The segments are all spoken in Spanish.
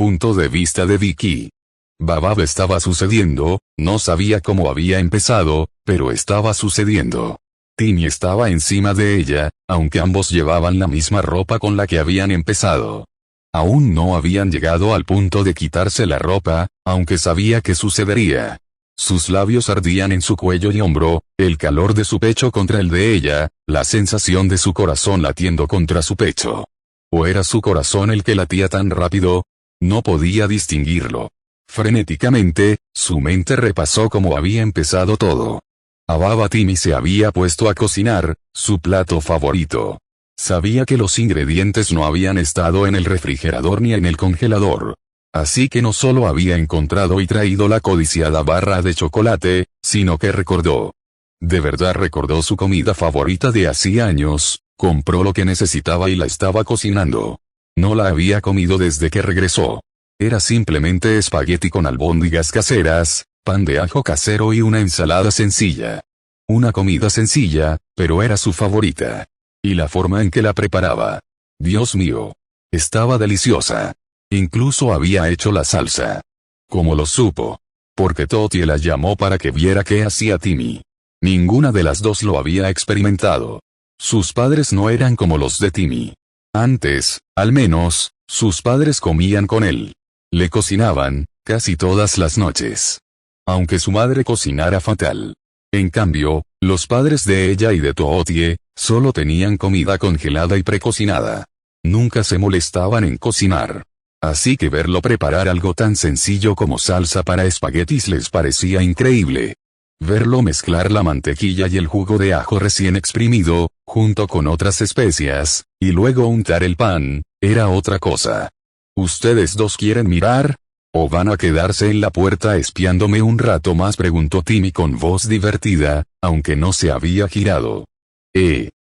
Punto de vista de Vicky. Babab estaba sucediendo, no sabía cómo había empezado, pero estaba sucediendo. Timmy estaba encima de ella, aunque ambos llevaban la misma ropa con la que habían empezado. Aún no habían llegado al punto de quitarse la ropa, aunque sabía que sucedería. Sus labios ardían en su cuello y hombro, el calor de su pecho contra el de ella, la sensación de su corazón latiendo contra su pecho. ¿O era su corazón el que latía tan rápido? No podía distinguirlo. Frenéticamente, su mente repasó cómo había empezado todo. Baba Timmy se había puesto a cocinar, su plato favorito. Sabía que los ingredientes no habían estado en el refrigerador ni en el congelador. Así que no solo había encontrado y traído la codiciada barra de chocolate, sino que recordó. De verdad recordó su comida favorita de hacía años, compró lo que necesitaba y la estaba cocinando. No la había comido desde que regresó. Era simplemente espagueti con albóndigas caseras, pan de ajo casero y una ensalada sencilla. Una comida sencilla, pero era su favorita. Y la forma en que la preparaba. Dios mío. Estaba deliciosa. Incluso había hecho la salsa. ¿Cómo lo supo? Porque Toti la llamó para que viera qué hacía Timmy. Ninguna de las dos lo había experimentado. Sus padres no eran como los de Timmy. Antes, al menos, sus padres comían con él. Le cocinaban, casi todas las noches. Aunque su madre cocinara fatal. En cambio, los padres de ella y de Tootie, solo tenían comida congelada y precocinada. Nunca se molestaban en cocinar. Así que verlo preparar algo tan sencillo como salsa para espaguetis les parecía increíble. Verlo mezclar la mantequilla y el jugo de ajo recién exprimido, junto con otras especias, y luego untar el pan, era otra cosa. ¿Ustedes dos quieren mirar? ¿O van a quedarse en la puerta espiándome un rato más?, preguntó Timmy con voz divertida, aunque no se había girado.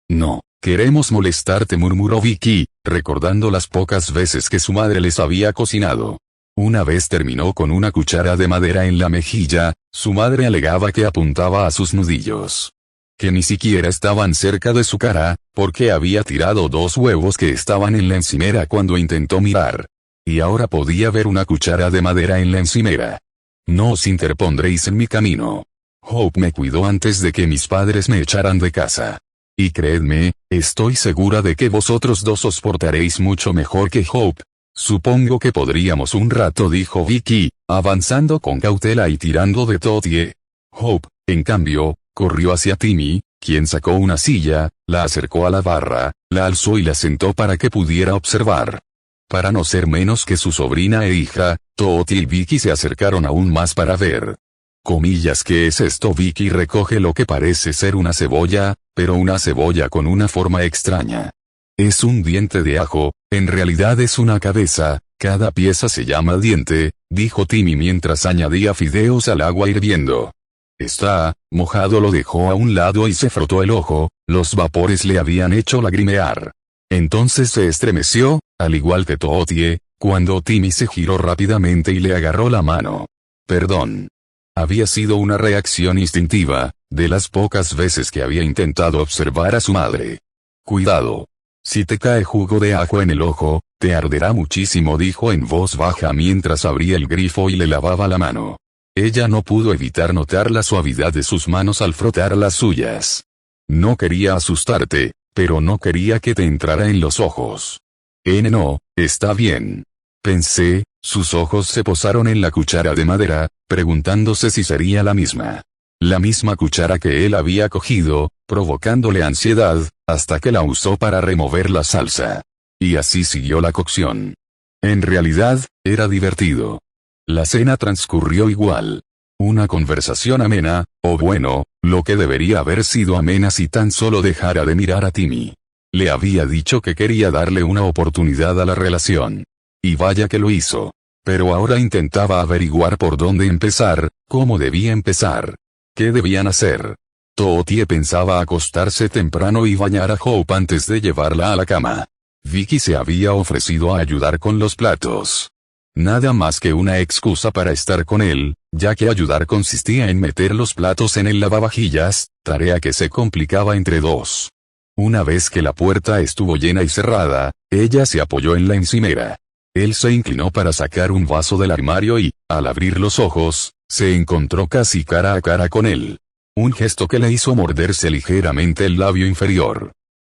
No, queremos molestarte, murmuró Vicky, recordando las pocas veces que su madre les había cocinado. Una vez terminó con una cuchara de madera en la mejilla, su madre alegaba que apuntaba a sus nudillos. Que ni siquiera estaban cerca de su cara, porque había tirado 2 huevos que estaban en la encimera cuando intentó mirar. Y ahora podía ver una cuchara de madera en la encimera. No os interpondréis en mi camino. Hope me cuidó antes de que mis padres me echaran de casa. Y creedme, estoy segura de que vosotros dos os portaréis mucho mejor que Hope. Supongo que podríamos un rato, dijo Vicky, avanzando con cautela y tirando de Tootie. Hope, en cambio, corrió hacia Timmy, quien sacó una silla, la acercó a la barra, la alzó y la sentó para que pudiera observar. Para no ser menos que su sobrina e hija, Tootie y Vicky se acercaron aún más para ver. Comillas, ¿qué es esto? Vicky recoge lo que parece ser una cebolla, pero una cebolla con una forma extraña. Es un diente de ajo, en realidad es una cabeza, cada pieza se llama diente, dijo Timmy mientras añadía fideos al agua hirviendo. Está mojado, lo dejó a un lado y se frotó el ojo, los vapores le habían hecho lagrimear. Entonces se estremeció, al igual que Tootie, cuando Timmy se giró rápidamente y le agarró la mano. Perdón. Había sido una reacción instintiva, de las pocas veces que había intentado observar a su madre. Cuidado. Si te cae jugo de ajo en el ojo, te arderá muchísimo, dijo en voz baja mientras abría el grifo y le lavaba la mano. Ella no pudo evitar notar la suavidad de sus manos al frotar las suyas. No quería asustarte, pero no quería que te entrara en los ojos. No, está bien. Pensé, sus ojos se posaron en la cuchara de madera, preguntándose si sería la misma. La misma cuchara que él había cogido, provocándole ansiedad, hasta que la usó para remover la salsa. Y así siguió la cocción. En realidad, era divertido. La cena transcurrió igual. Una conversación amena, o bueno, lo que debería haber sido amena si tan solo dejara de mirar a Timmy. Le había dicho que quería darle una oportunidad a la relación. Y vaya que lo hizo. Pero ahora intentaba averiguar por dónde empezar, cómo debía empezar. ¿Qué debían hacer? Tootie pensaba acostarse temprano y bañar a Hope antes de llevarla a la cama. Vicky se había ofrecido a ayudar con los platos. Nada más que una excusa para estar con él, ya que ayudar consistía en meter los platos en el lavavajillas, tarea que se complicaba entre dos. Una vez que la puerta estuvo llena y cerrada, ella se apoyó en la encimera. Él se inclinó para sacar un vaso del armario y, al abrir los ojos, se encontró casi cara a cara con él. Un gesto que le hizo morderse ligeramente el labio inferior.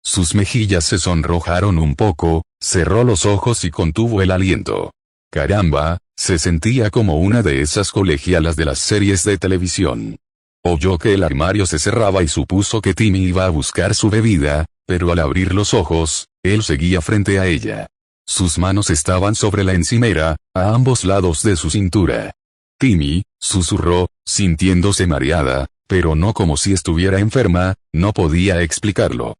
Sus mejillas se sonrojaron un poco, cerró los ojos y contuvo el aliento. Caramba, se sentía como una de esas colegialas de las series de televisión. Oyó que el armario se cerraba y supuso que Timmy iba a buscar su bebida, pero al abrir los ojos, él seguía frente a ella. Sus manos estaban sobre la encimera, a ambos lados de su cintura. Timmy, susurró, sintiéndose mareada, pero no como si estuviera enferma, no podía explicarlo.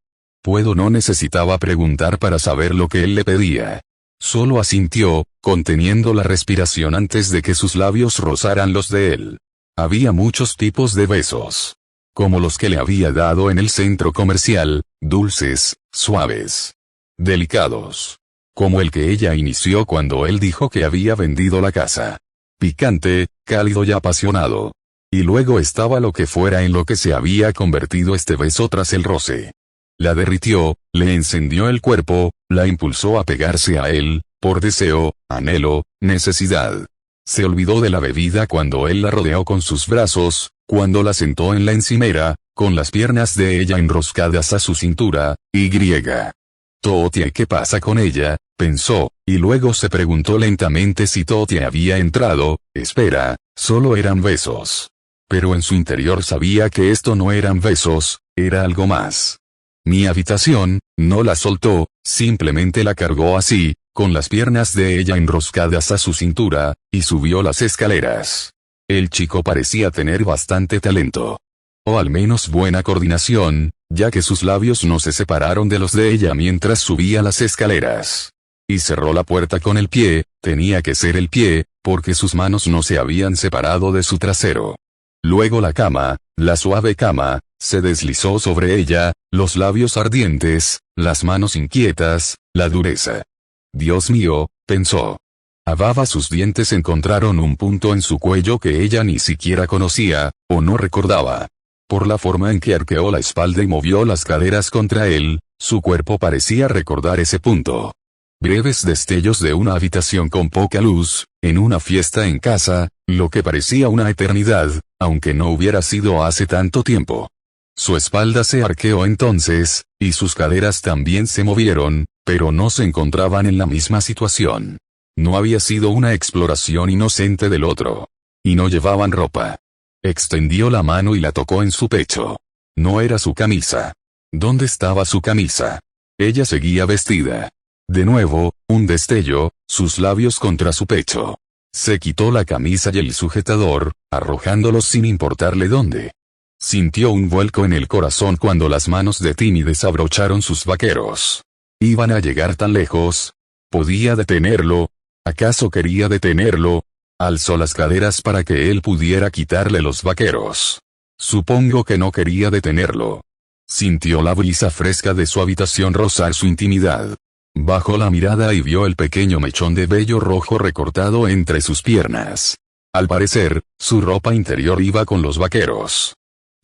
No necesitaba preguntar para saber lo que él le pedía. Solo asintió, conteniendo la respiración antes de que sus labios rozaran los de él. Había muchos tipos de besos. Como los que le había dado en el centro comercial, dulces, suaves, delicados. Como el que ella inició cuando él dijo que había vendido la casa. Picante, cálido y apasionado. Y luego estaba lo que fuera en lo que se había convertido este beso tras el roce. La derritió, le encendió el cuerpo, la impulsó a pegarse a él, por deseo, anhelo, necesidad. Se olvidó de la bebida cuando él la rodeó con sus brazos, cuando la sentó en la encimera, con las piernas de ella enroscadas a su cintura, y Totia, ¿qué pasa con ella?, pensó, y luego se preguntó lentamente si Totia había entrado. Espera, solo eran besos. Pero en su interior sabía que esto no eran besos, era algo más. Mi habitación, no la soltó, simplemente la cargó así, con las piernas de ella enroscadas a su cintura, y subió las escaleras. El chico parecía tener bastante talento. O al menos buena coordinación, ya que sus labios no se separaron de los de ella mientras subía las escaleras. Y cerró la puerta con el pie, tenía que ser el pie, porque sus manos no se habían separado de su trasero. Luego la cama, la suave cama, se deslizó sobre ella, los labios ardientes, las manos inquietas, la dureza. Dios mío, pensó. Ababa, sus dientes encontraron un punto en su cuello que ella ni siquiera conocía, o no recordaba. Por la forma en que arqueó la espalda y movió las caderas contra él, su cuerpo parecía recordar ese punto. Breves destellos de una habitación con poca luz, en una fiesta en casa, lo que parecía una eternidad, aunque no hubiera sido hace tanto tiempo. Su espalda se arqueó entonces, y sus caderas también se movieron, pero no se encontraban en la misma situación. No había sido una exploración inocente del otro. Y no llevaban ropa. Extendió la mano y la tocó en su pecho. No era su camisa. ¿Dónde estaba su camisa? Ella seguía vestida. De nuevo, un destello, sus labios contra su pecho. Se quitó la camisa y el sujetador, arrojándolos sin importarle dónde. Sintió un vuelco en el corazón cuando las manos de Timmy desabrocharon sus vaqueros. ¿Iban a llegar tan lejos? ¿Podía detenerlo? ¿Acaso quería detenerlo? Alzó las caderas para que él pudiera quitarle los vaqueros. Supongo que no quería detenerlo. Sintió la brisa fresca de su habitación rozar su intimidad. Bajó la mirada y vio el pequeño mechón de vello rojo recortado entre sus piernas. Al parecer, su ropa interior iba con los vaqueros.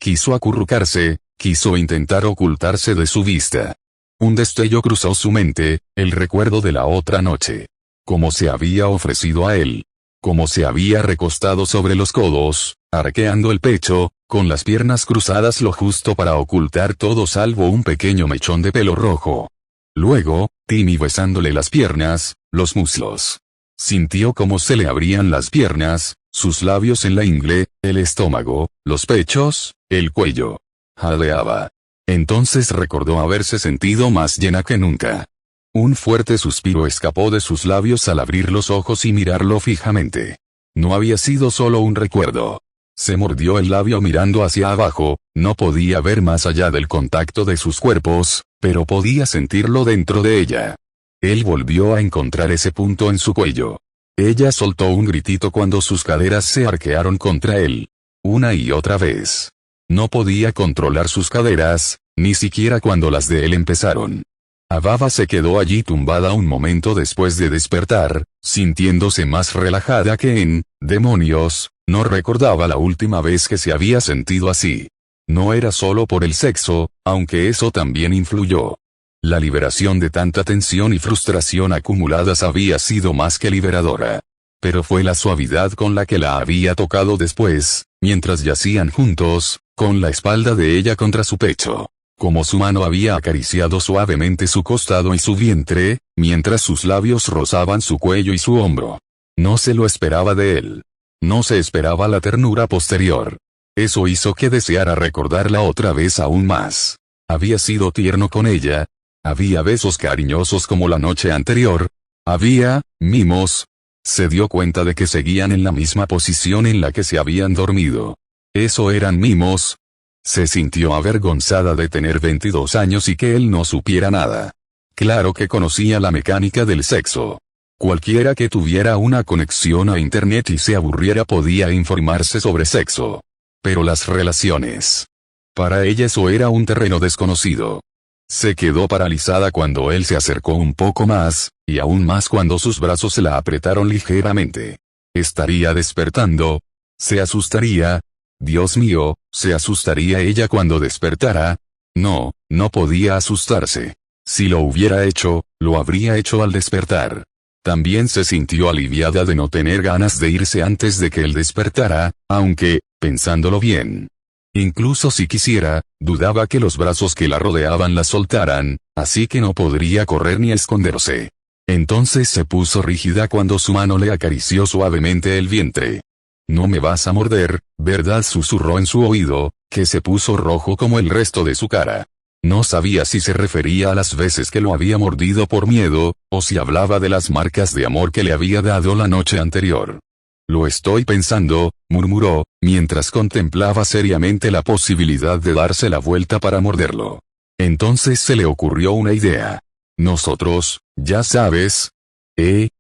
Quiso acurrucarse, quiso intentar ocultarse de su vista. Un destello cruzó su mente, el recuerdo de la otra noche. Cómo se había ofrecido a él. Cómo se había recostado sobre los codos, arqueando el pecho, con las piernas cruzadas lo justo para ocultar todo salvo un pequeño mechón de pelo rojo. Luego, Timmy besándole las piernas, los muslos. Sintió cómo se le abrían las piernas, sus labios en la ingle, el estómago, los pechos, el cuello. Jadeaba. Entonces recordó haberse sentido más llena que nunca. Un fuerte suspiro escapó de sus labios al abrir los ojos y mirarlo fijamente. No había sido solo un recuerdo. Se mordió el labio mirando hacia abajo, no podía ver más allá del contacto de sus cuerpos, pero podía sentirlo dentro de ella. Él volvió a encontrar ese punto en su cuello. Ella soltó un gritito cuando sus caderas se arquearon contra él. Una y otra vez. No podía controlar sus caderas, ni siquiera cuando las de él empezaron. Ababa se quedó allí tumbada un momento después de despertar, sintiéndose más relajada que en, demonios, no recordaba la última vez que se había sentido así. No era solo por el sexo, aunque eso también influyó. La liberación de tanta tensión y frustración acumuladas había sido más que liberadora. Pero fue la suavidad con la que la había tocado después, mientras yacían juntos, con la espalda de ella contra su pecho. Como su mano había acariciado suavemente su costado y su vientre, mientras sus labios rozaban su cuello y su hombro. No se lo esperaba de él. No se esperaba la ternura posterior. Eso hizo que deseara recordarla otra vez aún más. Había sido tierno con ella. Había besos cariñosos como la noche anterior. Había mimos. Se dio cuenta de que seguían en la misma posición en la que se habían dormido. Eso eran mimos. Se sintió avergonzada de tener 22 años y que él no supiera nada. Claro que conocía la mecánica del sexo. Cualquiera que tuviera una conexión a internet y se aburriera podía informarse sobre sexo. Pero las relaciones. Para ella eso era un terreno desconocido. Se quedó paralizada cuando él se acercó un poco más, y aún más cuando sus brazos la apretaron ligeramente. ¿Estaría despertando? ¿Se asustaría? Dios mío, ¿se asustaría ella cuando despertara? No, no podía asustarse. Si lo hubiera hecho, lo habría hecho al despertar. También se sintió aliviada de no tener ganas de irse antes de que él despertara, aunque, pensándolo bien, incluso si quisiera, dudaba que los brazos que la rodeaban la soltaran, así que no podría correr ni esconderse. Entonces se puso rígida cuando su mano le acarició suavemente el vientre. «No me vas a morder, ¿verdad?», susurró en su oído, que se puso rojo como el resto de su cara. No sabía si se refería a las veces que lo había mordido por miedo, o si hablaba de las marcas de amor que le había dado la noche anterior. «Lo estoy pensando», murmuró, mientras contemplaba seriamente la posibilidad de darse la vuelta para morderlo. Entonces se le ocurrió una idea. «Nosotros, ya sabes».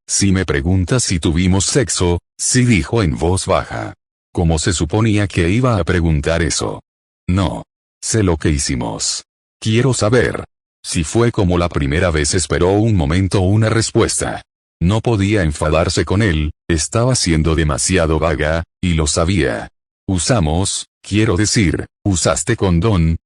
Si me preguntas si tuvimos sexo», sí, dijo en voz baja. ¿Cómo se suponía que iba a preguntar eso? No. Sé lo que hicimos. Quiero saber. Si fue como la primera vez. Esperó un momento una respuesta. No podía enfadarse con él, estaba siendo demasiado vaga, y lo sabía. «Usamos, quiero decir, ¿usaste condón?»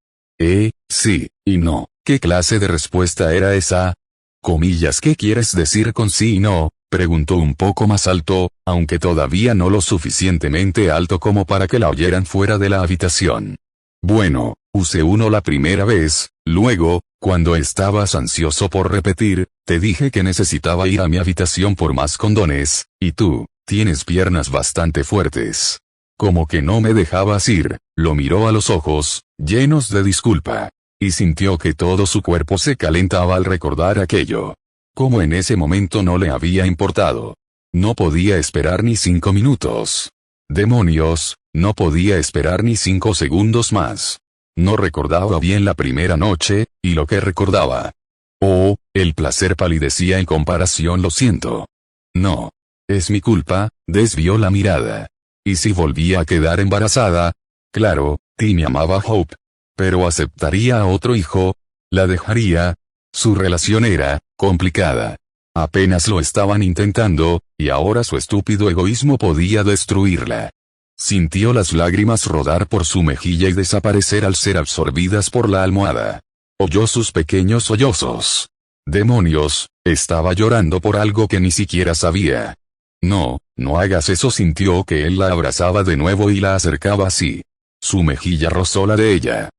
Sí, y no. ¿Qué clase de respuesta era esa? Comillas, ¿qué quieres decir con sí y no?, preguntó un poco más alto, aunque todavía no lo suficientemente alto como para que la oyeran fuera de la habitación. Bueno, usé uno la primera vez, luego, cuando estabas ansioso por repetir, te dije que necesitaba ir a mi habitación por más condones, y tú, tienes piernas bastante fuertes. Como que no me dejabas ir. Lo miró a los ojos, llenos de disculpa. Y sintió que todo su cuerpo se calentaba al recordar aquello. Como en ese momento no le había importado. No podía esperar ni 5 minutos. Demonios, no podía esperar ni 5 segundos más. No recordaba bien la primera noche, y lo que recordaba. Oh, el placer palidecía en comparación. «Lo siento. No. Es mi culpa», desvió la mirada. ¿Y si volvía a quedar embarazada? Claro, Timmy amaba a Hope. Pero aceptaría a otro hijo. ¿La dejaría? Su relación era complicada. Apenas lo estaban intentando, y ahora su estúpido egoísmo podía destruirla. Sintió las lágrimas rodar por su mejilla y desaparecer al ser absorbidas por la almohada. Oyó sus pequeños sollozos. Demonios, estaba llorando por algo que ni siquiera sabía. No, no hagas eso. Sintió que él la abrazaba de nuevo y la acercaba así. Su mejilla rozó la de ella.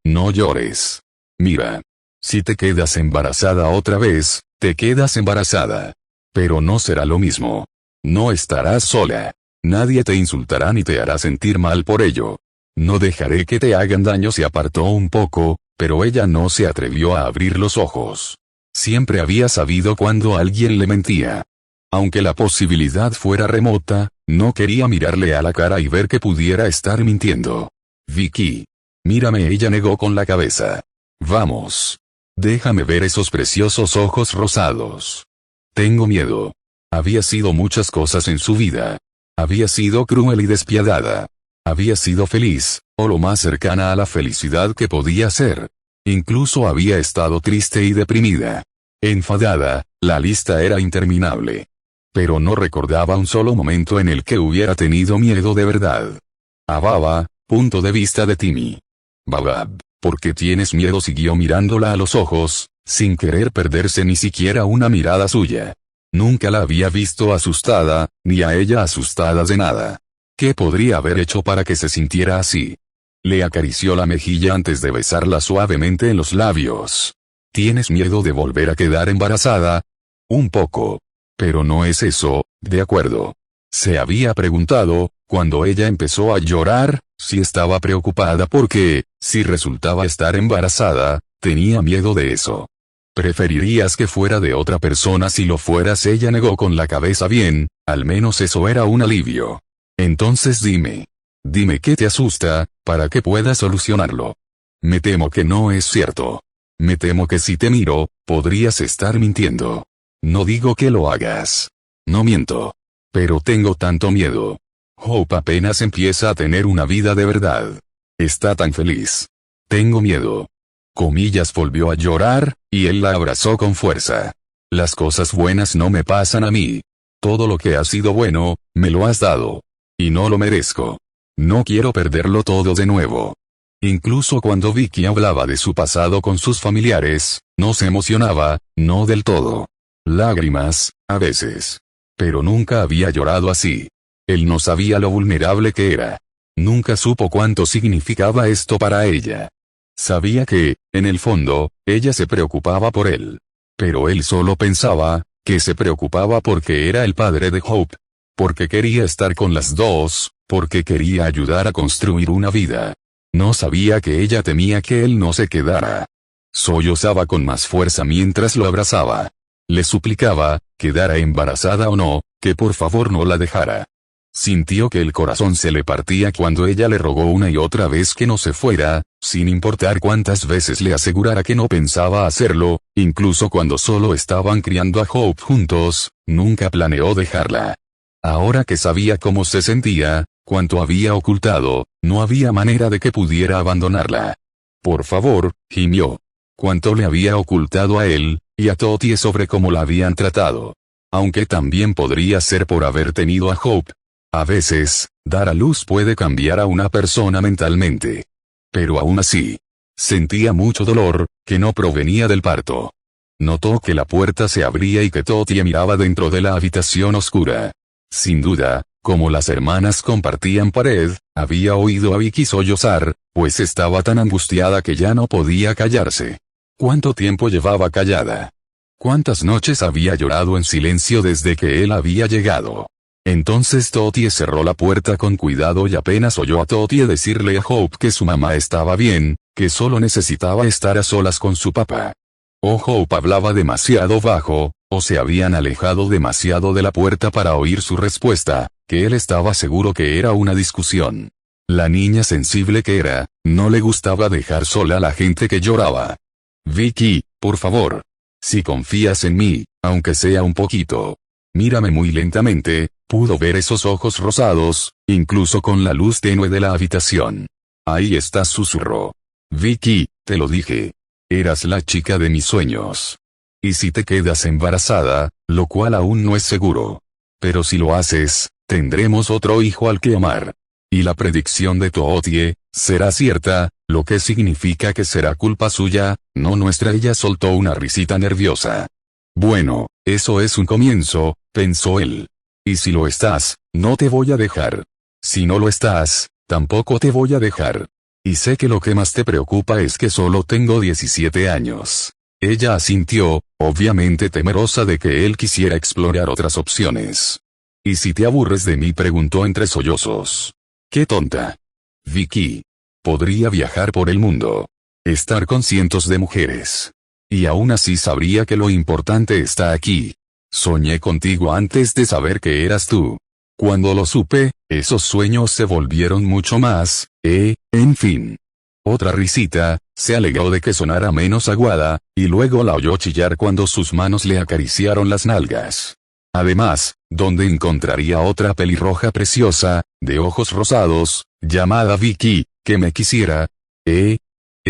No llores. Mira. Si te quedas embarazada otra vez, te quedas embarazada. Pero no será lo mismo. No estarás sola. Nadie te insultará ni te hará sentir mal por ello. No dejaré que te hagan daño. Se apartó un poco, pero ella no se atrevió a abrir los ojos. Siempre había sabido cuando alguien le mentía. Aunque la posibilidad fuera remota, no quería mirarle a la cara y ver que pudiera estar mintiendo. «Vicky. Mírame», ella negó con la cabeza. «Vamos. Déjame ver esos preciosos ojos rosados». «Tengo miedo». Había sido muchas cosas en su vida. Había sido cruel y despiadada. Había sido feliz, o lo más cercana a la felicidad que podía ser. Incluso había estado triste y deprimida. Enfadada, la lista era interminable. Pero no recordaba un solo momento en el que hubiera tenido miedo de verdad. Ababa, punto de vista de Timmy. Babab. ¿Por qué tienes miedo? Siguió mirándola a los ojos, sin querer perderse ni siquiera una mirada suya. Nunca la había visto asustada, ni a ella asustada de nada. ¿Qué podría haber hecho para que se sintiera así? Le acarició la mejilla antes de besarla suavemente en los labios. ¿Tienes miedo de volver a quedar embarazada? Un poco. Pero no es eso, ¿de acuerdo? Se había preguntado, cuando ella empezó a llorar, si estaba preocupada porque, si resultaba estar embarazada, tenía miedo de eso. ¿Preferirías que fuera de otra persona si lo fueras? Ella negó con la cabeza. Bien, al menos eso era un alivio. Entonces dime. Dime qué te asusta, para que pueda solucionarlo. Me temo que no es cierto. Me temo que si te miro, podrías estar mintiendo. No digo que lo hagas. No miento. Pero tengo tanto miedo. Hope apenas empieza a tener una vida de verdad. Está tan feliz. Tengo miedo. Comillas volvió a llorar, y él la abrazó con fuerza. Las cosas buenas no me pasan a mí. Todo lo que ha sido bueno, me lo has dado. Y no lo merezco. No quiero perderlo todo de nuevo. Incluso cuando Vicky hablaba de su pasado con sus familiares, no se emocionaba, no del todo. Lágrimas, a veces. Pero nunca había llorado así. Él no sabía lo vulnerable que era. Nunca supo cuánto significaba esto para ella. Sabía que, en el fondo, ella se preocupaba por él. Pero él solo pensaba, que se preocupaba porque era el padre de Hope. Porque quería estar con las dos, porque quería ayudar a construir una vida. No sabía que ella temía que él no se quedara. Sollozaba con más fuerza mientras lo abrazaba. Le suplicaba, quedara embarazada o no, que por favor no la dejara. Sintió que el corazón se le partía cuando ella le rogó una y otra vez que no se fuera, sin importar cuántas veces le asegurara que no pensaba hacerlo, incluso cuando solo estaban criando a Hope juntos, nunca planeó dejarla. Ahora que sabía cómo se sentía, cuánto había ocultado, no había manera de que pudiera abandonarla. Por favor, gimió. Cuánto le había ocultado a él, y a Toti sobre cómo la habían tratado. Aunque también podría ser por haber tenido a Hope. A veces, dar a luz puede cambiar a una persona mentalmente. Pero aún así, sentía mucho dolor, que no provenía del parto. Notó que la puerta se abría y que Toti miraba dentro de la habitación oscura. Sin duda, como las hermanas compartían pared, había oído a Vicky sollozar, pues estaba tan angustiada que ya no podía callarse. ¿Cuánto tiempo llevaba callada? ¿Cuántas noches había llorado en silencio desde que él había llegado? Entonces Toti cerró la puerta con cuidado y apenas oyó a Toti decirle a Hope que su mamá estaba bien, que solo necesitaba estar a solas con su papá. O Hope hablaba demasiado bajo, o se habían alejado demasiado de la puerta para oír su respuesta, que él estaba seguro que era una discusión. La niña sensible que era, no le gustaba dejar sola a la gente que lloraba. Vicky, por favor. Si confías en mí, aunque sea un poquito. Mírame muy lentamente. Pudo ver esos ojos rosados, incluso con la luz tenue de la habitación. Ahí está, susurró. Vicky, te lo dije. Eras la chica de mis sueños. Y si te quedas embarazada, lo cual aún no es seguro. Pero si lo haces, tendremos otro hijo al que amar. Y la predicción de Tootie será cierta, lo que significa que será culpa suya, no nuestra. Ella soltó una risita nerviosa. Bueno, eso es un comienzo, pensó él. Y si lo estás, no te voy a dejar. Si no lo estás, tampoco te voy a dejar. Y sé que lo que más te preocupa es que solo tengo 17 años. Ella asintió, obviamente temerosa de que él quisiera explorar otras opciones. ¿Y si te aburres de mí?, preguntó entre sollozos. ¡Qué tonta! Vicky. Podría viajar por el mundo. Estar con cientos de mujeres. Y aún así sabría que lo importante está aquí. Soñé contigo antes de saber que eras tú. Cuando lo supe, esos sueños se volvieron mucho más, en fin. Otra risita, se alegró de que sonara menos aguada, y luego la oyó chillar cuando sus manos le acariciaron las nalgas. Además, ¿dónde encontraría otra pelirroja preciosa, de ojos rosados, llamada Vicky, que me quisiera?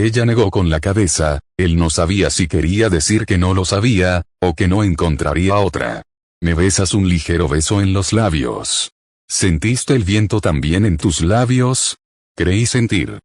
Ella negó con la cabeza. Él no sabía si quería decir que no lo sabía, o que no encontraría otra. Me besas. Un ligero beso en los labios. ¿Sentiste el viento también en tus labios? Creí sentir.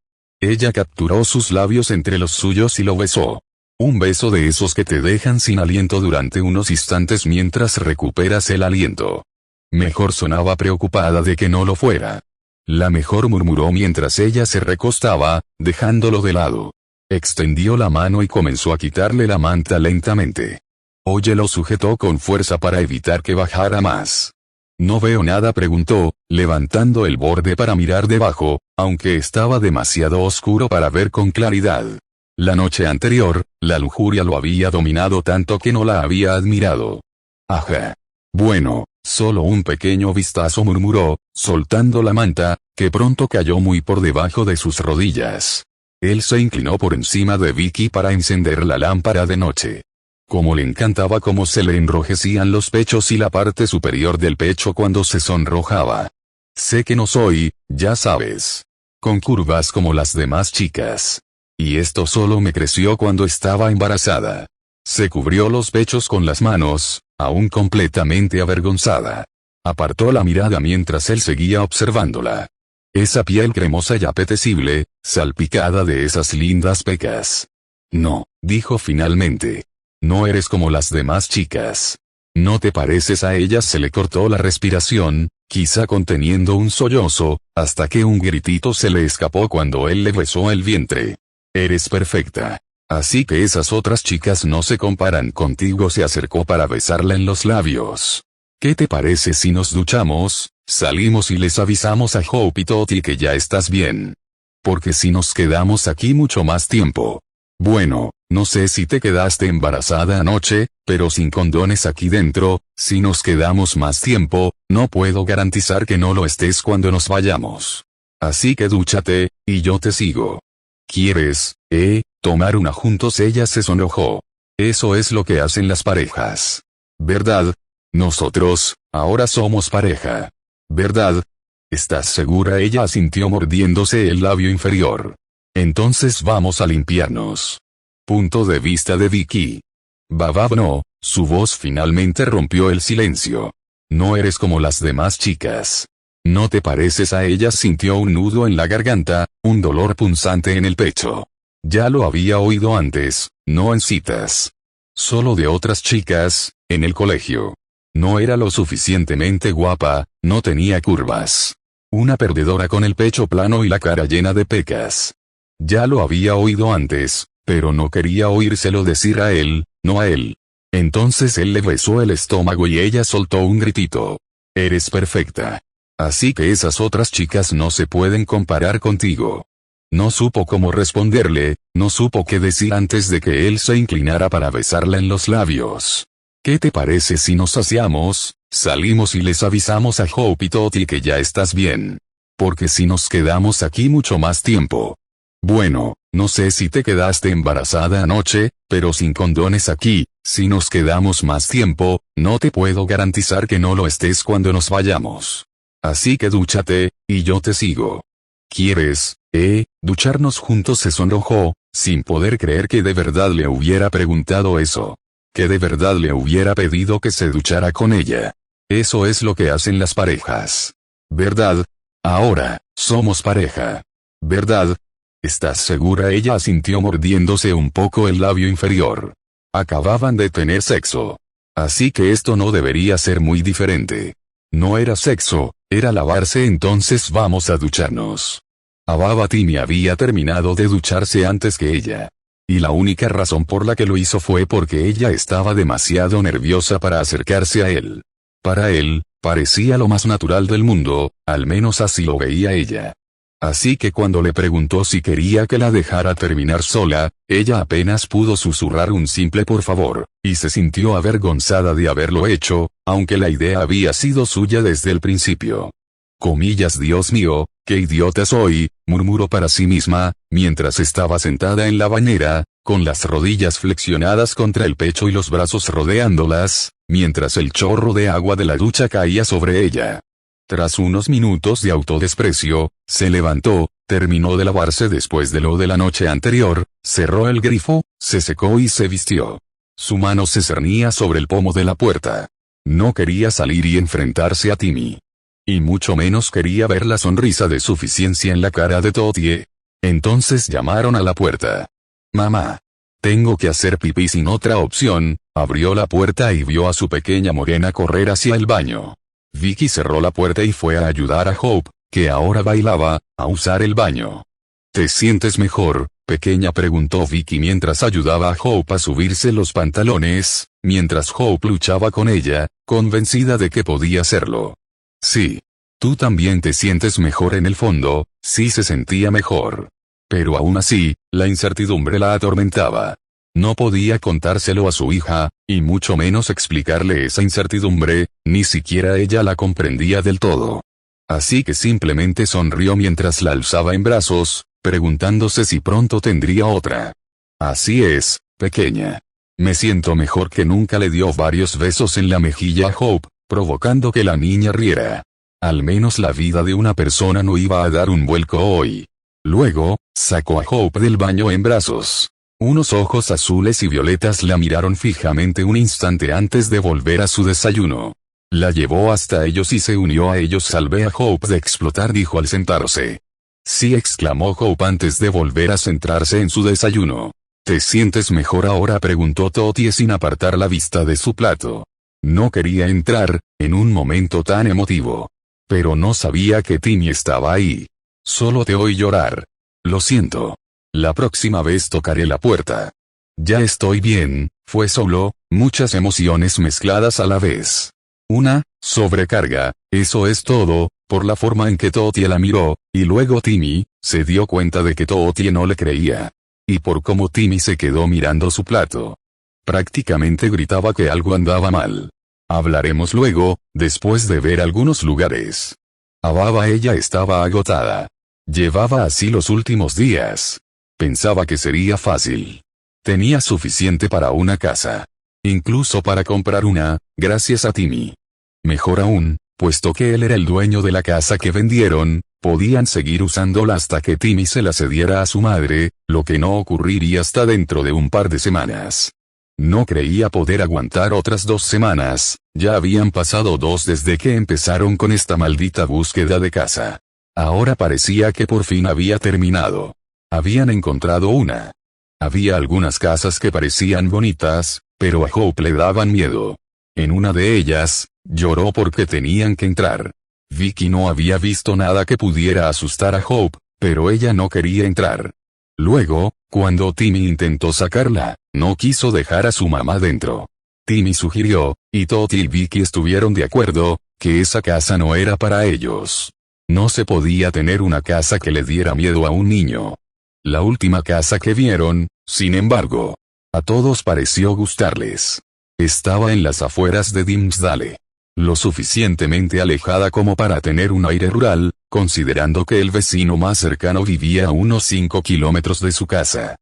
Ella capturó sus labios entre los suyos y lo besó. Un beso de esos que te dejan sin aliento durante unos instantes mientras recuperas el aliento. Mejor sonaba preocupada de que no lo fuera. La mejor murmuró mientras ella se recostaba, dejándolo de lado. Extendió la mano y comenzó a quitarle la manta lentamente. Oye lo sujetó con fuerza para evitar que bajara más. No veo nada, preguntó, levantando el borde para mirar debajo, aunque estaba demasiado oscuro para ver con claridad. La noche anterior, la lujuria lo había dominado tanto que no la había admirado. Ajá. Bueno, solo un pequeño vistazo, murmuró, soltando la manta, que pronto cayó muy por debajo de sus rodillas. Él se inclinó por encima de Vicky para encender la lámpara de noche. Como le encantaba cómo se le enrojecían los pechos y la parte superior del pecho cuando se sonrojaba. Sé que no soy, ya sabes, con curvas como las demás chicas. Y esto solo me creció cuando estaba embarazada. Se cubrió los pechos con las manos, aún completamente avergonzada. Apartó la mirada mientras él seguía observándola. Esa piel cremosa y apetecible, salpicada de esas lindas pecas. No, dijo finalmente. No eres como las demás chicas. No te pareces a ellas. Se le cortó la respiración, quizá conteniendo un sollozo, hasta que un gritito se le escapó cuando él le besó el vientre. Eres perfecta. Así que esas otras chicas no se comparan contigo. Se acercó para besarla en los labios. ¿Qué te parece si nos duchamos, salimos y les avisamos a Hope y Toti que ya estás bien? Porque si nos quedamos aquí mucho más tiempo. Bueno, no sé si te quedaste embarazada anoche, pero sin condones aquí dentro, si nos quedamos más tiempo, no puedo garantizar que no lo estés cuando nos vayamos. Así que dúchate, y yo te sigo. ¿Quieres, tomar una juntos? Ella se sonrojó. Eso es lo que hacen las parejas. ¿Verdad? Nosotros, ahora somos pareja. ¿Verdad? ¿Estás segura? Ella asintió mordiéndose el labio inferior. Entonces vamos a limpiarnos. Punto de vista de Vicky. Babab no, su voz finalmente rompió el silencio. No eres como las demás chicas. No te pareces a ellas. Sintió un nudo en la garganta, un dolor punzante en el pecho. Ya lo había oído antes, no en citas. Solo de otras chicas, en el colegio. No era lo suficientemente guapa, no tenía curvas. Una perdedora con el pecho plano y la cara llena de pecas. Ya lo había oído antes, pero no quería oírselo decir a él, no a él. Entonces él le besó el estómago y ella soltó un gritito. Eres perfecta. Así que esas otras chicas no se pueden comparar contigo. No supo cómo responderle, no supo qué decir antes de que él se inclinara para besarla en los labios. ¿Qué te parece si nos aseamos, salimos y les avisamos a Hope y Toti que ya estás bien? Porque si nos quedamos aquí mucho más tiempo. Bueno, no sé si te quedaste embarazada anoche, pero sin condones aquí, si nos quedamos más tiempo, no te puedo garantizar que no lo estés cuando nos vayamos. Así que dúchate, y yo te sigo. ¿Quieres, ducharnos juntos? Se sonrojó, sin poder creer que de verdad le hubiera preguntado eso. Que de verdad le hubiera pedido que se duchara con ella. Eso es lo que hacen las parejas. ¿Verdad? Ahora, somos pareja. ¿Verdad? ¿Estás segura? Ella asintió mordiéndose un poco el labio inferior. Acababan de tener sexo. Así que esto no debería ser muy diferente. No era sexo, era lavarse. Entonces vamos a ducharnos. Ababa Timmy había terminado de ducharse antes que ella. Y la única razón por la que lo hizo fue porque ella estaba demasiado nerviosa para acercarse a él. Para él, parecía lo más natural del mundo, al menos así lo veía ella. Así que cuando le preguntó si quería que la dejara terminar sola, ella apenas pudo susurrar un simple por favor, y se sintió avergonzada de haberlo hecho, aunque la idea había sido suya desde el principio. Comillas, Dios mío, qué idiota soy, murmuró para sí misma, mientras estaba sentada en la bañera, con las rodillas flexionadas contra el pecho y los brazos rodeándolas, mientras el chorro de agua de la ducha caía sobre ella. Tras unos minutos de autodesprecio, se levantó, terminó de lavarse después de lo de la noche anterior, cerró el grifo, se secó y se vistió. Su mano se cernía sobre el pomo de la puerta. No quería salir y enfrentarse a Timmy. Y mucho menos quería ver la sonrisa de suficiencia en la cara de Toti. Entonces llamaron a la puerta. Mamá. Tengo que hacer pipí sin otra opción. Abrió la puerta y vio a su pequeña morena correr hacia el baño. Vicky cerró la puerta y fue a ayudar a Hope, que ahora bailaba, a usar el baño. ¿Te sientes mejor, pequeña?, preguntó Vicky mientras ayudaba a Hope a subirse los pantalones, mientras Hope luchaba con ella, convencida de que podía hacerlo. Sí. Tú también te sientes mejor en el fondo. Sí, se sentía mejor. Pero aún así, la incertidumbre la atormentaba. No podía contárselo a su hija, y mucho menos explicarle esa incertidumbre, ni siquiera ella la comprendía del todo. Así que simplemente sonrió mientras la alzaba en brazos, preguntándose si pronto tendría otra. Así es, pequeña. Me siento mejor que nunca. Le dio varios besos en la mejilla a Hope, provocando que la niña riera. Al menos la vida de una persona no iba a dar un vuelco hoy. Luego, sacó a Hope del baño en brazos. Unos ojos azules y violetas la miraron fijamente un instante antes de volver a su desayuno. La llevó hasta ellos y se unió a ellos. Salvé a Hope de explotar, dijo al sentarse. Sí, exclamó Hope antes de volver a centrarse en su desayuno. ¿Te sientes mejor ahora?, preguntó Totie sin apartar la vista de su plato. No quería entrar, en un momento tan emotivo. Pero no sabía que Timmy estaba ahí. Solo te oí llorar. Lo siento. La próxima vez tocaré la puerta. Ya estoy bien. Fue solo muchas emociones mezcladas a la vez. Una sobrecarga, eso es todo, por la forma en que Totie la miró, y luego Timmy se dio cuenta de que Totie no le creía. Y por cómo Timmy se quedó mirando su plato. Prácticamente gritaba que algo andaba mal. Hablaremos luego, después de ver algunos lugares. Ababa, ella estaba agotada. Llevaba así los últimos días. Pensaba que sería fácil. Tenía suficiente para una casa. Incluso para comprar una, gracias a Timmy. Mejor aún, puesto que él era el dueño de la casa que vendieron, podían seguir usándola hasta que Timmy se la cediera a su madre, lo que no ocurriría hasta dentro de un par de semanas. No creía poder aguantar otras 2 semanas, ya habían pasado 2 desde que empezaron con esta maldita búsqueda de casa. Ahora parecía que por fin había terminado. Habían encontrado una. Había algunas casas que parecían bonitas, pero a Hope le daban miedo. En una de ellas, lloró porque tenían que entrar. Vicky no había visto nada que pudiera asustar a Hope, pero ella no quería entrar. Luego, cuando Timmy intentó sacarla, no quiso dejar a su mamá dentro. Timmy sugirió, y Totie y Vicky estuvieron de acuerdo, que esa casa no era para ellos. No se podía tener una casa que le diera miedo a un niño. La última casa que vieron, sin embargo, a todos pareció gustarles. Estaba en las afueras de Dimmsdale. Lo suficientemente alejada como para tener un aire rural, considerando que el vecino más cercano vivía a unos 5 kilómetros de su casa.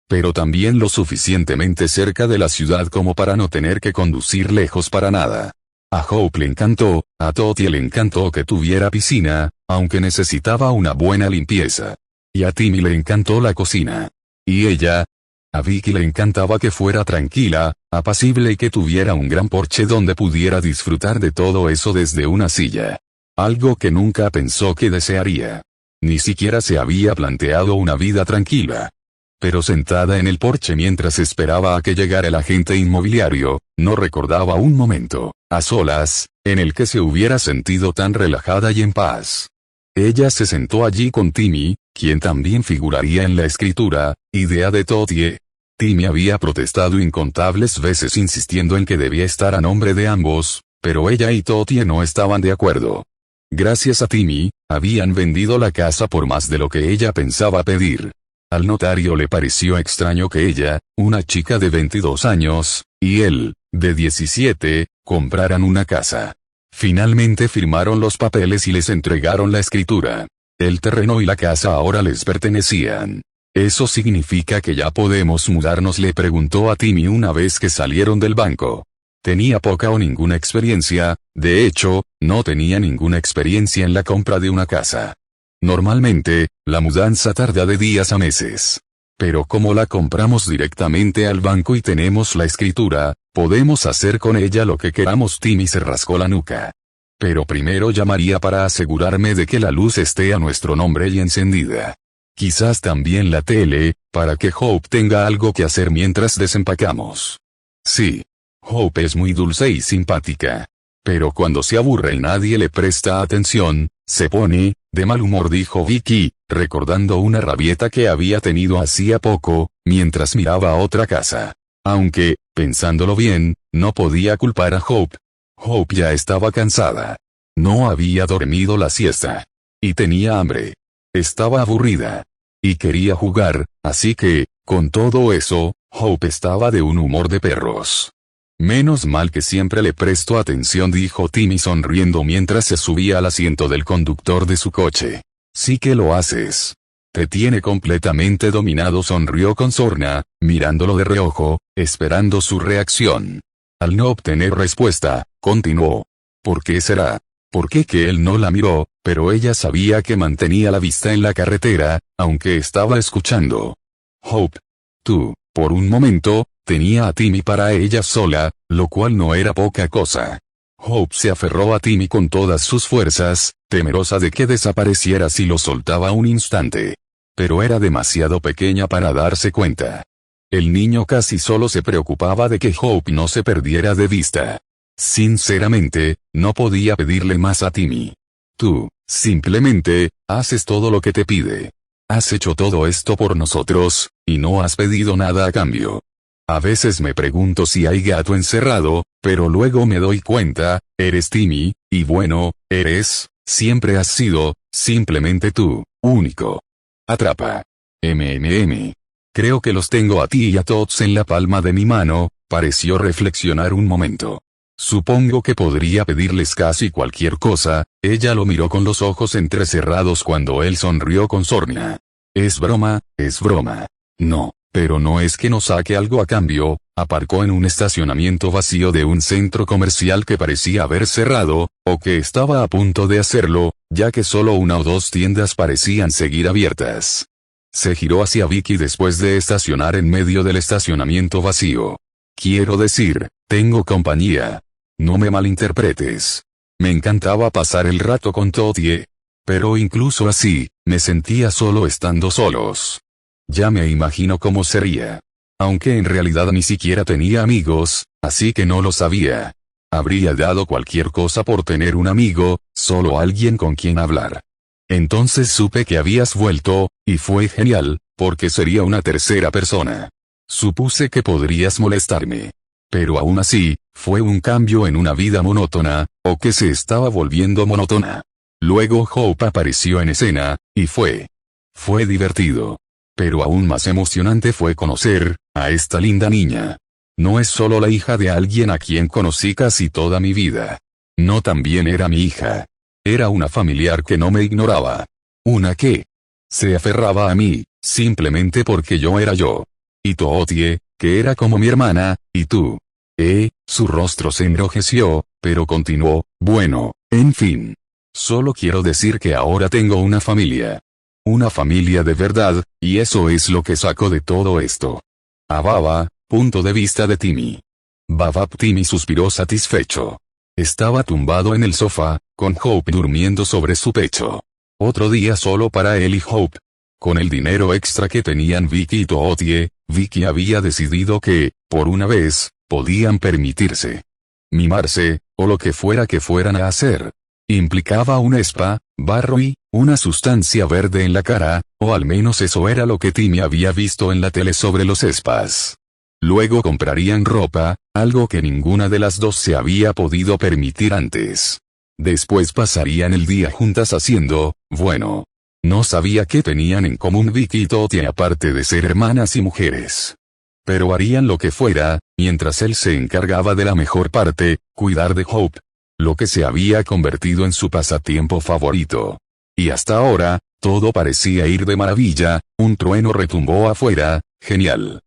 Pero también lo suficientemente cerca de la ciudad como para no tener que conducir lejos para nada. A Hope le encantó, a Totie le encantó que tuviera piscina, aunque necesitaba una buena limpieza. Y a Timmy le encantó la cocina. Y ella, a Vicky le encantaba que fuera tranquila, apacible y que tuviera un gran porche donde pudiera disfrutar de todo eso desde una silla. Algo que nunca pensó que desearía. Ni siquiera se había planteado una vida tranquila. Pero sentada en el porche mientras esperaba a que llegara el agente inmobiliario, no recordaba un momento, a solas, en el que se hubiera sentido tan relajada y en paz. Ella se sentó allí con Timmy, quien también figuraría en la escritura, idea de Totie. Timmy había protestado incontables veces insistiendo en que debía estar a nombre de ambos, pero ella y Totie no estaban de acuerdo. Gracias a Timmy, habían vendido la casa por más de lo que ella pensaba pedir. Al notario le pareció extraño que ella, una chica de 22 años, y él, de 17, compraran una casa. Finalmente firmaron los papeles y les entregaron la escritura. El terreno y la casa ahora les pertenecían. ¿Eso significa que ya podemos mudarnos?, le preguntó a Timmy una vez que salieron del banco. Tenía poca o ninguna experiencia, de hecho, no tenía ninguna experiencia en la compra de una casa. Normalmente, la mudanza tarda de días a meses. Pero como la compramos directamente al banco y tenemos la escritura, podemos hacer con ella lo que queramos. Timmy se rascó la nuca. Pero primero llamaría para asegurarme de que la luz esté a nuestro nombre y encendida. Quizás también la tele, para que Hope tenga algo que hacer mientras desempacamos. Sí. Hope es muy dulce y simpática. Pero cuando se aburre y nadie le presta atención, se pone de mal humor, dijo Vicky, recordando una rabieta que había tenido hacía poco, mientras miraba a otra casa. Aunque, pensándolo bien, no podía culpar a Hope. Hope ya estaba cansada. No había dormido la siesta. Y tenía hambre. Estaba aburrida. Y quería jugar, así que, con todo eso, Hope estaba de un humor de perros. Menos mal que siempre le presto atención, dijo Timmy sonriendo mientras se subía al asiento del conductor de su coche. Sí que lo haces. Te tiene completamente dominado, sonrió con sorna, mirándolo de reojo, esperando su reacción. Al no obtener respuesta, continuó. ¿Por qué será? ¿Por qué que él no la miró? Pero ella sabía que mantenía la vista en la carretera, aunque estaba escuchando. Hope. Tú, por un momento, tenía a Timmy para ella sola, lo cual no era poca cosa. Hope se aferró a Timmy con todas sus fuerzas, temerosa de que desapareciera si lo soltaba un instante. Pero era demasiado pequeña para darse cuenta. El niño casi solo se preocupaba de que Hope no se perdiera de vista. Sinceramente, no podía pedirle más a Timmy. Tú, simplemente, haces todo lo que te pide. Has hecho todo esto por nosotros, y no has pedido nada a cambio. A veces me pregunto si hay gato encerrado, pero luego me doy cuenta, eres Timmy, y bueno, siempre has sido, simplemente tú, único. Atrapa. Creo que los tengo a ti y a Tots en la palma de mi mano, pareció reflexionar un momento. Supongo que podría pedirles casi cualquier cosa. Ella lo miró con los ojos entrecerrados cuando él sonrió con sorna. Es broma, es broma. No, pero no es que nos saque algo a cambio. Aparcó en un estacionamiento vacío de un centro comercial que parecía haber cerrado, o que estaba a punto de hacerlo, ya que solo una o dos tiendas parecían seguir abiertas. Se giró hacia Vicky después de estacionar en medio del estacionamiento vacío. Quiero decir, tengo compañía. No me malinterpretes. Me encantaba pasar el rato con Todie. Pero incluso así, me sentía solo estando solos. Ya me imagino cómo sería. Aunque en realidad ni siquiera tenía amigos, así que no lo sabía. Habría dado cualquier cosa por tener un amigo, solo alguien con quien hablar. Entonces supe que habías vuelto, y fue genial, porque sería una tercera persona. Supuse que podrías molestarme. Pero aún así, fue un cambio en una vida monótona, o que se estaba volviendo monótona. Luego Hope apareció en escena, y fue divertido. Pero aún más emocionante fue conocer a esta linda niña. No es solo la hija de alguien a quien conocí casi toda mi vida. No, también era mi hija. Era una familiar que no me ignoraba. Una que se aferraba a mí, simplemente porque yo era yo. Y Tootie, que era como mi hermana, y tú. Su rostro se enrojeció, pero continuó, bueno, en fin. Solo quiero decir que ahora tengo una familia. Una familia de verdad, y eso es lo que saco de todo esto. Ababa, punto de vista de Timmy. Babab. Timmy suspiró satisfecho. Estaba tumbado en el sofá, con Hope durmiendo sobre su pecho. Otro día solo para él y Hope. Con el dinero extra que tenían Vicky y Tootie, Vicky había decidido que, por una vez, podían permitirse mimarse, o lo que fueran a hacer. Implicaba un spa, barro y una sustancia verde en la cara, o al menos eso era lo que Timmy había visto en la tele sobre los spas. Luego comprarían ropa, algo que ninguna de las dos se había podido permitir antes. Después pasarían el día juntas haciendo, bueno, no sabía qué tenían en común Vicky y Tootie aparte de ser hermanas y mujeres. Pero harían lo que fuera, mientras él se encargaba de la mejor parte, cuidar de Hope. Lo que se había convertido en su pasatiempo favorito. Y hasta ahora, todo parecía ir de maravilla. Un trueno retumbó afuera, genial.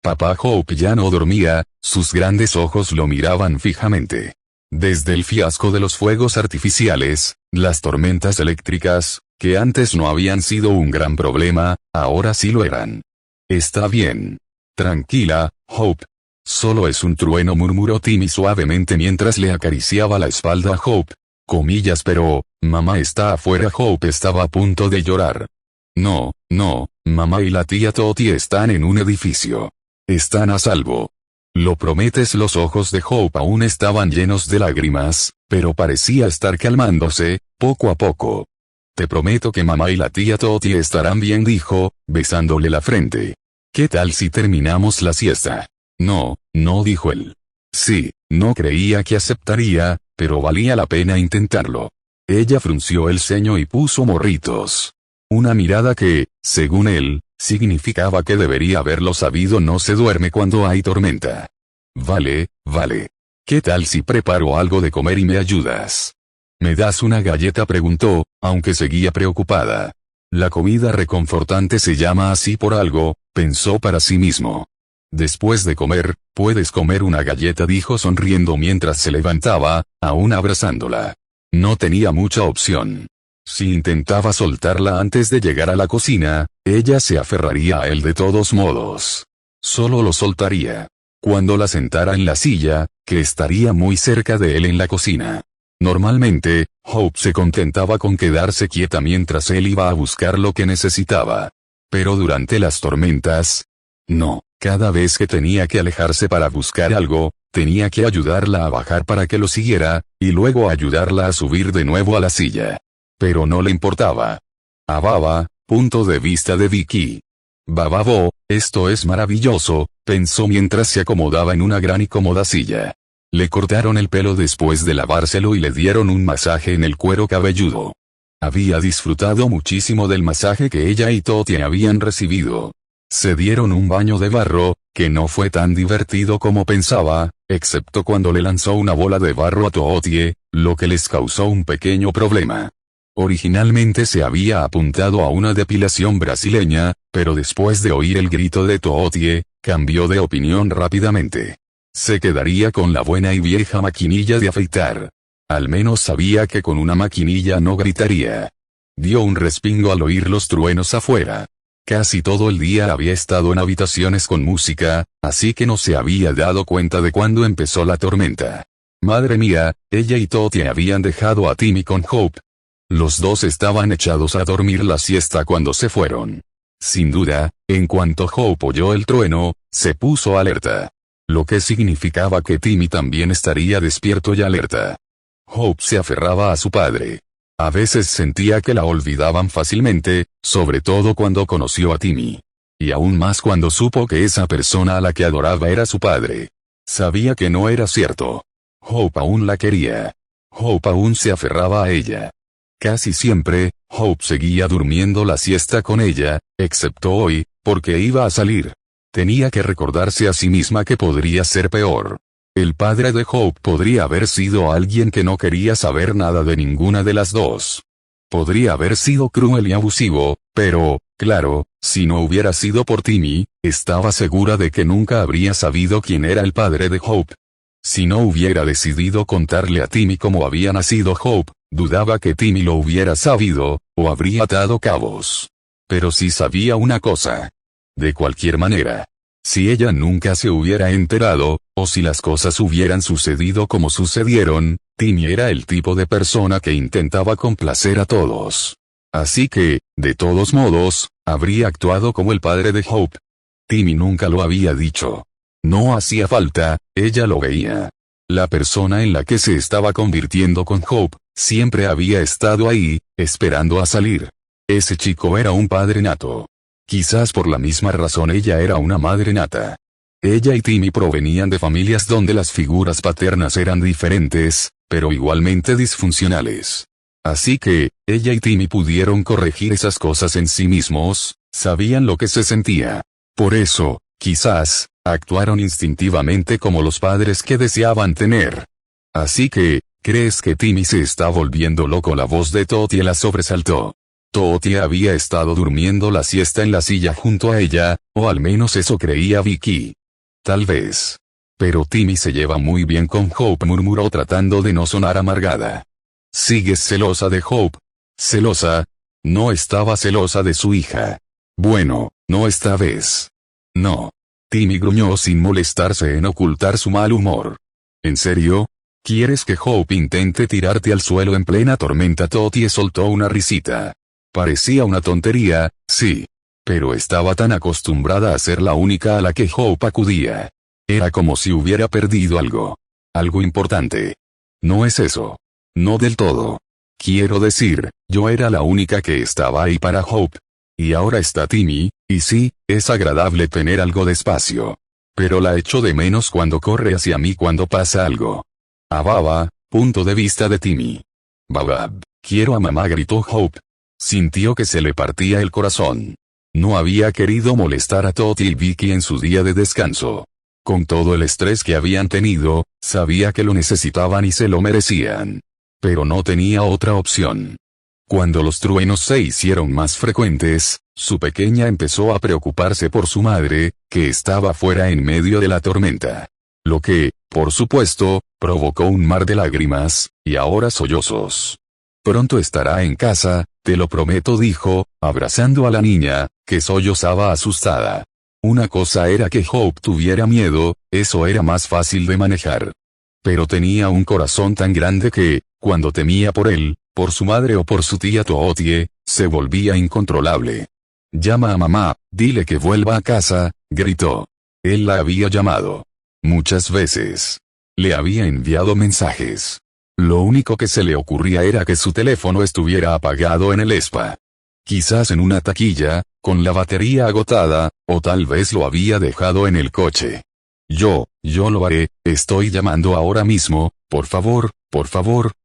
Papá Hope ya no dormía, sus grandes ojos lo miraban fijamente. Desde el fiasco de los fuegos artificiales, las tormentas eléctricas, que antes no habían sido un gran problema, ahora sí lo eran. Está bien. Tranquila, Hope. Solo es un trueno, murmuró Timmy suavemente mientras le acariciaba la espalda a Hope. Comillas, pero, mamá está afuera. Hope estaba a punto de llorar. No, no, mamá y la tía Toti están en un edificio. Están a salvo. ¿Lo prometes? Los ojos de Hope aún estaban llenos de lágrimas, pero parecía estar calmándose, poco a poco. Te prometo que mamá y la tía Toti estarán bien, dijo, besándole la frente. ¿Qué tal si terminamos la siesta? No, no, dijo él. Sí, no creía que aceptaría, pero valía la pena intentarlo. Ella frunció el ceño y puso morritos. Una mirada que, según él, significaba que debería haberlo sabido. No se duerme cuando hay tormenta. Vale, vale. ¿Qué tal si preparo algo de comer y me ayudas? ¿Me das una galleta?, preguntó, aunque seguía preocupada. La comida reconfortante se llama así por algo, pensó para sí mismo. Después de comer, puedes comer una galleta, dijo sonriendo mientras se levantaba, aún abrazándola. No tenía mucha opción. Si intentaba soltarla antes de llegar a la cocina, ella se aferraría a él de todos modos. Solo lo soltaría cuando la sentara en la silla, que estaría muy cerca de él en la cocina. Normalmente, Hope se contentaba con quedarse quieta mientras él iba a buscar lo que necesitaba. Pero durante las tormentas, no, cada vez que tenía que alejarse para buscar algo, tenía que ayudarla a bajar para que lo siguiera, y luego ayudarla a subir de nuevo a la silla. Pero no le importaba. Ababa, punto de vista de Vicky. Bababo, esto es maravilloso, pensó mientras se acomodaba en una gran y cómoda silla. Le cortaron el pelo después de lavárselo y le dieron un masaje en el cuero cabelludo. Había disfrutado muchísimo del masaje que ella y Toti habían recibido. Se dieron un baño de barro, que no fue tan divertido como pensaba, excepto cuando le lanzó una bola de barro a Toti, lo que les causó un pequeño problema. Originalmente se había apuntado a una depilación brasileña, pero después de oír el grito de Toti, cambió de opinión rápidamente. Se quedaría con la buena y vieja maquinilla de afeitar. Al menos sabía que con una maquinilla no gritaría. Dio un respingo al oír los truenos afuera. Casi todo el día había estado en habitaciones con música, así que no se había dado cuenta de cuándo empezó la tormenta. Madre mía, ella y Toti habían dejado a Timmy con Hope. Los dos estaban echados a dormir la siesta cuando se fueron. Sin duda, en cuanto Hope oyó el trueno, se puso alerta. Lo que significaba que Timmy también estaría despierto y alerta. Hope se aferraba a su padre. A veces sentía que la olvidaban fácilmente, sobre todo cuando conoció a Timmy. Y aún más cuando supo que esa persona a la que adoraba era su padre. Sabía que no era cierto. Hope aún la quería. Hope aún se aferraba a ella. Casi siempre, Hope seguía durmiendo la siesta con ella, excepto hoy, porque iba a salir. Tenía que recordarse a sí misma que podría ser peor. El padre de Hope podría haber sido alguien que no quería saber nada de ninguna de las dos. Podría haber sido cruel y abusivo, pero, claro, si no hubiera sido por Timmy, estaba segura de que nunca habría sabido quién era el padre de Hope. Si no hubiera decidido contarle a Timmy cómo había nacido Hope, dudaba que Timmy lo hubiera sabido, o habría atado cabos. Pero sí sabía una cosa. De cualquier manera, si ella nunca se hubiera enterado, o si las cosas hubieran sucedido como sucedieron, Timmy era el tipo de persona que intentaba complacer a todos. Así que, de todos modos, habría actuado como el padre de Hope. Timmy nunca lo había dicho. No hacía falta, ella lo veía. La persona en la que se estaba convirtiendo con Hope, siempre había estado ahí, esperando a salir. Ese chico era un padre nato. Quizás por la misma razón ella era una madre nata. Ella y Timmy provenían de familias donde las figuras paternas eran diferentes, pero igualmente disfuncionales. Así que, ella y Timmy pudieron corregir esas cosas en sí mismos, sabían lo que se sentía. Por eso, quizás, actuaron instintivamente como los padres que deseaban tener. Así que, ¿crees que Timmy se está volviendo loco? La voz de Toti la sobresaltó. Toti había estado durmiendo la siesta en la silla junto a ella, o al menos eso creía Vicky. Tal vez. Pero Timmy se lleva muy bien con Hope, murmuró tratando de no sonar amargada. ¿Sigues celosa de Hope? ¿Celosa? No estaba celosa de su hija. Bueno, no esta vez. No. Timmy gruñó sin molestarse en ocultar su mal humor. ¿En serio? ¿Quieres que Hope intente tirarte al suelo en plena tormenta? Toti soltó una risita. Parecía una tontería, sí. Pero estaba tan acostumbrada a ser la única a la que Hope acudía. Era como si hubiera perdido algo. Algo importante. No es eso. No del todo. Quiero decir, yo era la única que estaba ahí para Hope. Y ahora está Timmy, y sí, es agradable tener algo de espacio. Pero la echo de menos cuando corre hacia mí cuando pasa algo. A Baba, punto de vista de Timmy. Babab, quiero a mamá, gritó Hope. Sintió que se le partía el corazón. No había querido molestar a Toti y Vicky en su día de descanso. Con todo el estrés que habían tenido, sabía que lo necesitaban y se lo merecían. Pero no tenía otra opción. Cuando los truenos se hicieron más frecuentes, su pequeña empezó a preocuparse por su madre, que estaba fuera en medio de la tormenta. Lo que, por supuesto, provocó un mar de lágrimas, y ahora sollozos. Pronto estará en casa, te lo prometo, dijo, abrazando a la niña, que sollozaba asustada. Una cosa era que Hope tuviera miedo, eso era más fácil de manejar. Pero tenía un corazón tan grande que, cuando temía por él, por su madre o por su tía Tootie, se volvía incontrolable. Llama a mamá, dile que vuelva a casa, gritó. Él la había llamado. Muchas veces. Le había enviado mensajes. Lo único que se le ocurría era que su teléfono estuviera apagado en el spa. Quizás en una taquilla, con la batería agotada, o tal vez lo había dejado en el coche. Yo lo haré, estoy llamando ahora mismo, por favor,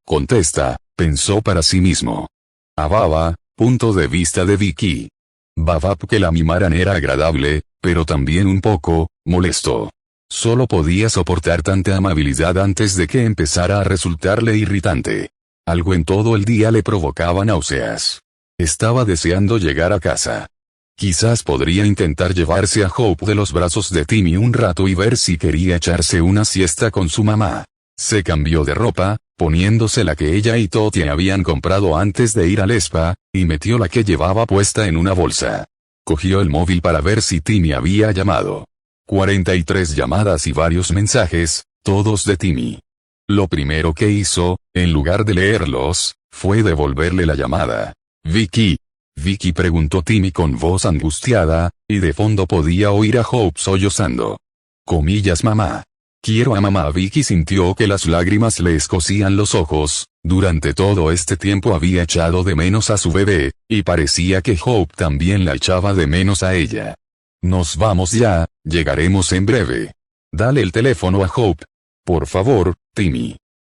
contesta, pensó para sí mismo. A Baba, punto de vista de Vicky. Babab, que la mimaran era agradable, pero también un poco molesto. Solo podía soportar tanta amabilidad antes de que empezara a resultarle irritante. Algo en todo el día le provocaba náuseas. Estaba deseando llegar a casa. Quizás podría intentar llevarse a Hope de los brazos de Timmy un rato y ver si quería echarse una siesta con su mamá. Se cambió de ropa, poniéndose la que ella y Toti habían comprado antes de ir al spa, y metió la que llevaba puesta en una bolsa. Cogió el móvil para ver si Timmy había llamado. 43 llamadas y varios mensajes, todos de Timmy. Lo primero que hizo, en lugar de leerlos, fue devolverle la llamada. Vicky, preguntó Timmy con voz angustiada, y de fondo podía oír a Hope sollozando. Comillas, mamá. Quiero a mamá. Vicky sintió que las lágrimas le escocían los ojos. Durante todo este tiempo había echado de menos a su bebé, y parecía que Hope también la echaba de menos a ella. Nos vamos ya, llegaremos en breve. Dale el teléfono a Hope. Por favor, Timmy.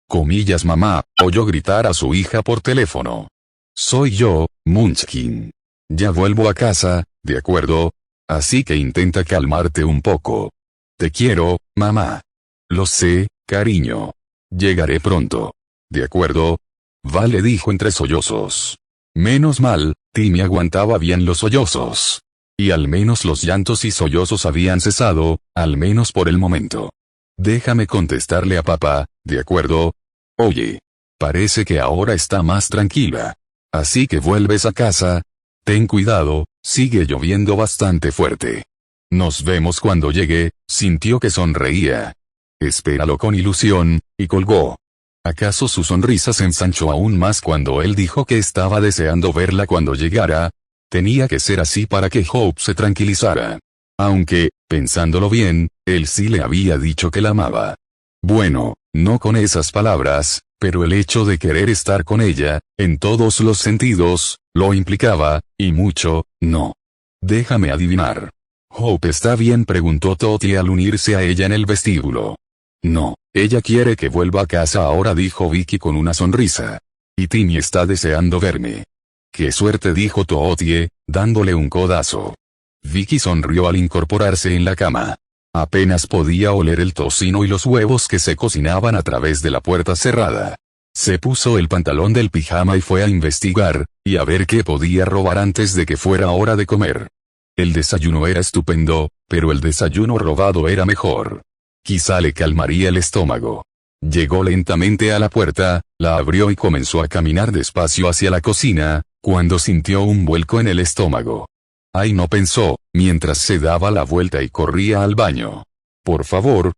Comillas, mamá, oyó gritar a su hija por teléfono. Soy yo, Munchkin. Ya vuelvo a casa, de acuerdo. Así que intenta calmarte un poco. Te quiero, mamá. Lo sé, cariño. Llegaré pronto. De acuerdo. Vale, dijo entre sollozos. Menos mal, Timmy aguantaba bien los sollozos. Y al menos los llantos y sollozos habían cesado, al menos por el momento. Déjame contestarle a papá, ¿de acuerdo? Oye. Parece que ahora está más tranquila. Así que vuelves a casa. Ten cuidado, sigue lloviendo bastante fuerte. Nos vemos cuando llegue, sintió que sonreía. Espéralo con ilusión, y colgó. ¿Acaso su sonrisa se ensanchó aún más cuando él dijo que estaba deseando verla cuando llegara? Tenía que ser así para que Hope se tranquilizara. Aunque, pensándolo bien, él sí le había dicho que la amaba. Bueno, no con esas palabras, pero el hecho de querer estar con ella, en todos los sentidos, lo implicaba, y mucho, no. Déjame adivinar. ¿Hope está bien?, preguntó Toti al unirse a ella en el vestíbulo. No, ella quiere que vuelva a casa ahora, dijo Vicky con una sonrisa. Y Timmy está deseando verme. ¡Qué suerte!, dijo Tootie, dándole un codazo. Vicky sonrió al incorporarse en la cama. Apenas podía oler el tocino y los huevos que se cocinaban a través de la puerta cerrada. Se puso el pantalón del pijama y fue a investigar, y a ver qué podía robar antes de que fuera hora de comer. El desayuno era estupendo, pero el desayuno robado era mejor. Quizá le calmaría el estómago. Llegó lentamente a la puerta, la abrió y comenzó a caminar despacio hacia la cocina, cuando sintió un vuelco en el estómago. Ay, no, pensó, mientras se daba la vuelta y corría al baño. Por favor,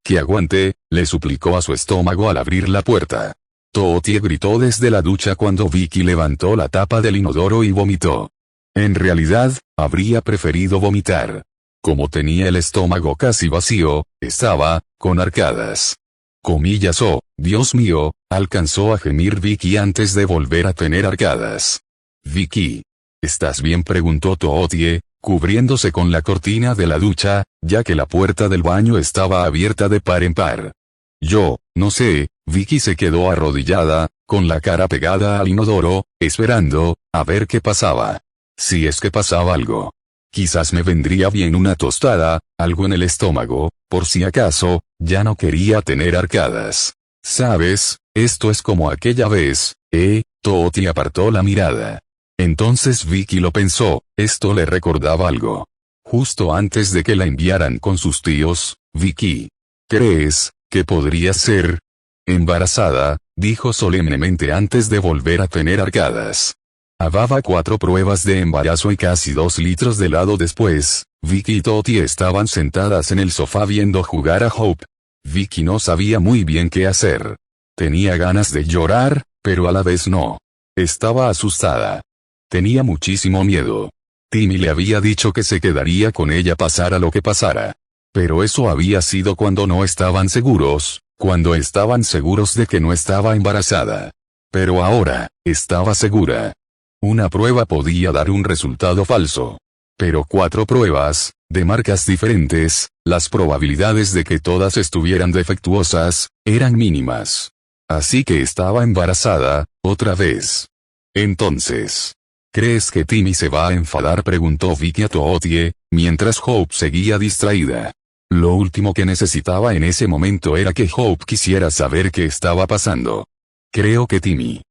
que aguante, le suplicó a su estómago al abrir la puerta. Tootie gritó desde la ducha cuando Vicky levantó la tapa del inodoro y vomitó. En realidad, habría preferido vomitar. Como tenía el estómago casi vacío, estaba, con arcadas. Comillas, oh, Dios mío, alcanzó a gemir Vicky antes de volver a tener arcadas. Vicky. ¿Estás bien?, preguntó Tootie, cubriéndose con la cortina de la ducha, ya que la puerta del baño estaba abierta de par en par. Yo, no sé. Vicky se quedó arrodillada, con la cara pegada al inodoro, esperando, a ver qué pasaba. Si es que pasaba algo. Quizás me vendría bien una tostada, algo en el estómago, por si acaso, ya no quería tener arcadas. ¿Sabes? Esto es como aquella vez, Tootie apartó la mirada. Entonces Vicky lo pensó, esto le recordaba algo. Justo antes de que la enviaran con sus tíos, Vicky. ¿Crees que podría ser embarazada?, dijo solemnemente antes de volver a tener arcadas. Hababa 4 pruebas de embarazo y casi 2 litros de helado después, Vicky y Tootie estaban sentadas en el sofá viendo jugar a Hope. Vicky no sabía muy bien qué hacer. Tenía ganas de llorar, pero a la vez no. Estaba asustada. Tenía muchísimo miedo. Timmy le había dicho que se quedaría con ella pasara lo que pasara. Pero eso había sido cuando no estaban seguros, cuando estaban seguros de que no estaba embarazada. Pero ahora, estaba segura. Una prueba podía dar un resultado falso. Pero 4 pruebas, de marcas diferentes, las probabilidades de que todas estuvieran defectuosas, eran mínimas. Así que estaba embarazada, otra vez. Entonces, ¿crees que Timmy se va a enfadar?, preguntó Vicky a Tootie, mientras Hope seguía distraída. Lo último que necesitaba en ese momento era que Hope quisiera saber qué estaba pasando. Creo que Timmy.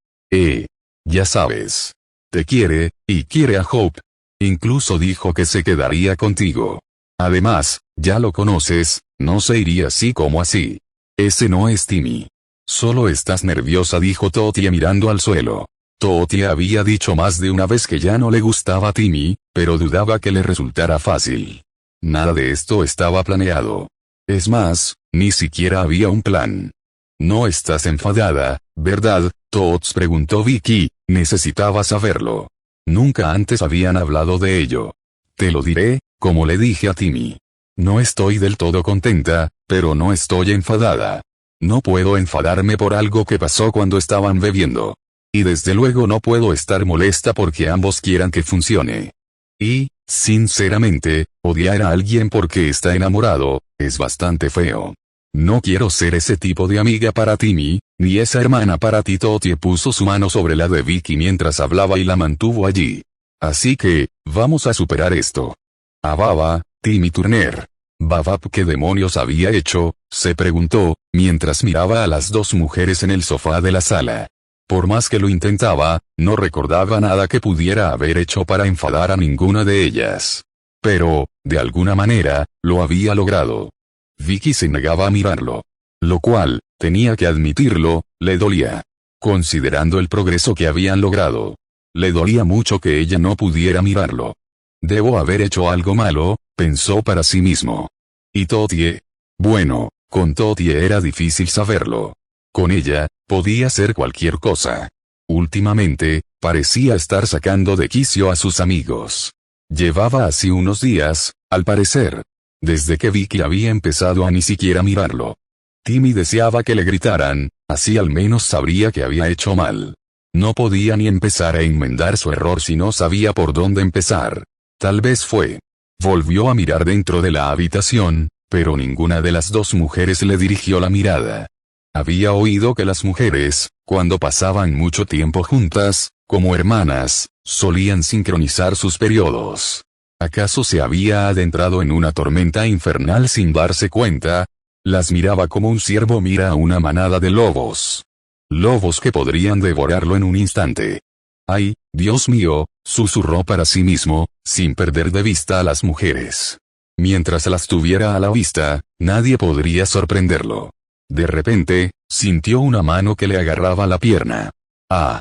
Ya sabes. Te quiere, y quiere a Hope. Incluso dijo que se quedaría contigo. Además, ya lo conoces, no se iría así como así. Ese no es Timmy. Solo estás nerviosa, dijo Tootie mirando al suelo. Tootie había dicho más de una vez que ya no le gustaba Timmy, pero dudaba que le resultara fácil. Nada de esto estaba planeado. Es más, ni siquiera había un plan. No estás enfadada, ¿verdad, Toots?, preguntó Vicky, necesitaba saberlo. Nunca antes habían hablado de ello. Te lo diré, como le dije a Timmy. No estoy del todo contenta, pero no estoy enfadada. No puedo enfadarme por algo que pasó cuando estaban bebiendo. Y desde luego no puedo estar molesta porque ambos quieran que funcione. Y, sinceramente, odiar a alguien porque está enamorado, es bastante feo. No quiero ser ese tipo de amiga para Timmy, ni esa hermana para ti. Tootie puso su mano sobre la de Vicky mientras hablaba y la mantuvo allí. Así que, vamos a superar esto. Baba, Timmy Turner. Babab, ¿qué demonios había hecho?, se preguntó, mientras miraba a las 2 mujeres en el sofá de la sala. Por más que lo intentaba, no recordaba nada que pudiera haber hecho para enfadar a ninguna de ellas. Pero, de alguna manera, lo había logrado. Vicky se negaba a mirarlo. Lo cual, tenía que admitirlo, le dolía. Considerando el progreso que habían logrado. Le dolía mucho que ella no pudiera mirarlo. Debo haber hecho algo malo, pensó para sí mismo. ¿Y Tootie? Bueno, con Tootie era difícil saberlo. Con ella, podía ser cualquier cosa. Últimamente, parecía estar sacando de quicio a sus amigos. Llevaba así unos días, al parecer. Desde que Vicky había empezado a ni siquiera mirarlo. Timmy deseaba que le gritaran, así al menos sabría que había hecho mal. No podía ni empezar a enmendar su error si no sabía por dónde empezar. Tal vez fue. Volvió a mirar dentro de la habitación, pero ninguna de las 2 mujeres le dirigió la mirada. Había oído que las mujeres, cuando pasaban mucho tiempo juntas, como hermanas, solían sincronizar sus periodos. ¿Acaso se había adentrado en una tormenta infernal sin darse cuenta? Las miraba como un ciervo mira a una manada de lobos. Lobos que podrían devorarlo en un instante. ¡Ay, Dios mío!, susurró para sí mismo, sin perder de vista a las mujeres. Mientras las tuviera a la vista, nadie podría sorprenderlo. De repente, sintió una mano que le agarraba la pierna. ¡Ah!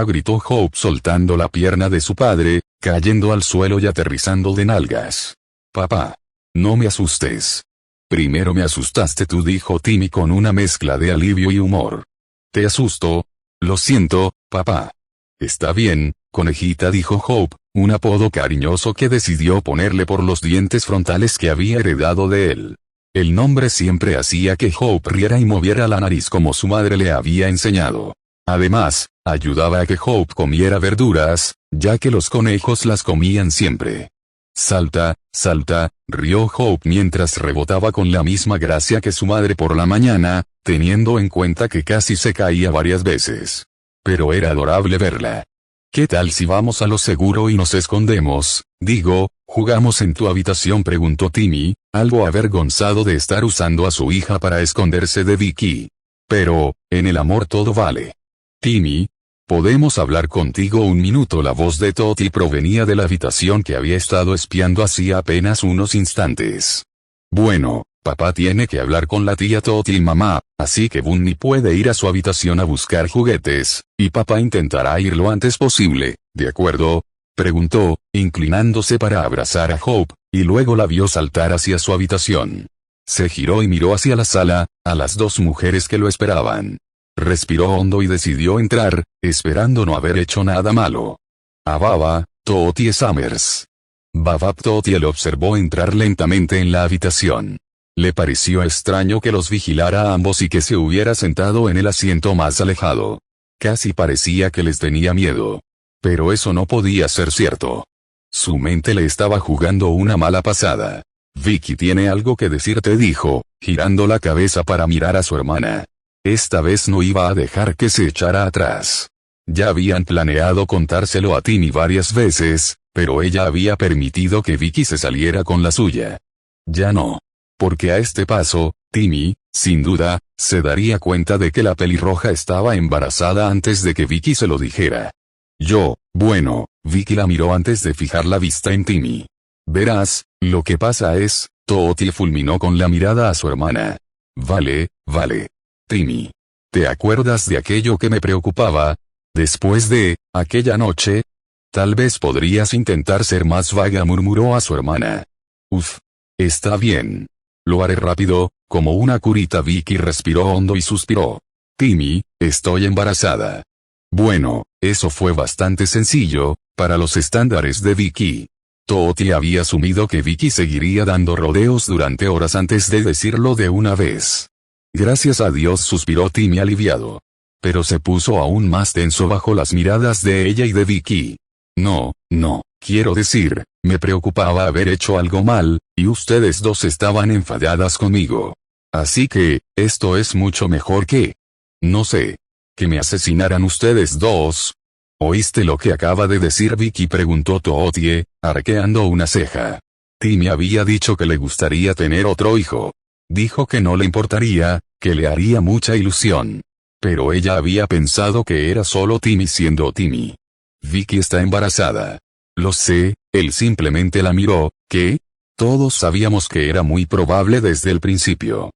Gritó Hope soltando la pierna de su padre, cayendo al suelo y aterrizando de nalgas. Papá. No me asustes. Primero me asustaste tú, dijo Timmy con una mezcla de alivio y humor. ¿Te asusto? Lo siento, papá. Está bien, conejita, dijo Hope, un apodo cariñoso que decidió ponerle por los dientes frontales que había heredado de él. El nombre siempre hacía que Hope riera y moviera la nariz como su madre le había enseñado. Además, ayudaba a que Hope comiera verduras, ya que los conejos las comían siempre. Salta, salta, rió Hope mientras rebotaba con la misma gracia que su madre por la mañana, teniendo en cuenta que casi se caía varias veces. Pero era adorable verla. ¿Qué tal si vamos a lo seguro y nos escondemos? Digo, ¿jugamos en tu habitación?, preguntó Timmy, algo avergonzado de estar usando a su hija para esconderse de Vicky. Pero, en el amor todo vale. Timmy, ¿podemos hablar contigo un minuto? La voz de Toti provenía de la habitación que había estado espiando hacía apenas unos instantes. Bueno, papá tiene que hablar con la tía Toti y mamá, así que Bunny puede ir a su habitación a buscar juguetes, y papá intentará ir lo antes posible, ¿de acuerdo?, preguntó, inclinándose para abrazar a Hope, y luego la vio saltar hacia su habitación. Se giró y miró hacia la sala, a las dos mujeres que lo esperaban. Respiró hondo y decidió entrar, esperando no haber hecho nada malo. A Baba, Toti Summers. Babab Toti lo observó entrar lentamente en la habitación. Le pareció extraño que los vigilara a ambos y que se hubiera sentado en el asiento más alejado. Casi parecía que les tenía miedo. Pero eso no podía ser cierto. Su mente le estaba jugando una mala pasada. Vicky tiene algo que decirte, dijo, girando la cabeza para mirar a su hermana. Esta vez no iba a dejar que se echara atrás. Ya habían planeado contárselo a Timmy varias veces, pero ella había permitido que Vicky se saliera con la suya. Ya no. Porque a este paso, Timmy, sin duda, se daría cuenta de que la pelirroja estaba embarazada antes de que Vicky se lo dijera. Bueno, Vicky la miró antes de fijar la vista en Timmy. Verás, lo que pasa es, Toti fulminó con la mirada a su hermana. Vale. Timmy. ¿Te acuerdas de aquello que me preocupaba? Después de aquella noche, tal vez podrías intentar ser más vaga, murmuró a su hermana. Uf. Está bien. Lo haré rápido, como una curita. Vicky respiró hondo y suspiró. Timmy, estoy embarazada. Bueno, eso fue bastante sencillo, para los estándares de Vicky. Toti había asumido que Vicky seguiría dando rodeos durante horas antes de decirlo de una vez. Gracias a Dios, suspiró Timmy aliviado. Pero se puso aún más tenso bajo las miradas de ella y de Vicky. No, quiero decir, me preocupaba haber hecho algo mal, y ustedes dos estaban enfadadas conmigo. Así que, esto es mucho mejor que... no sé. Que me asesinaran ustedes dos. ¿Oíste lo que acaba de decir Vicky?, preguntó Toti, arqueando una ceja. Timmy había dicho que le gustaría tener otro hijo. Dijo que no le importaría, que le haría mucha ilusión. Pero ella había pensado que era solo Timmy siendo Timmy. Vicky está embarazada. Lo sé, él simplemente la miró, ¿qué? Todos sabíamos que era muy probable desde el principio.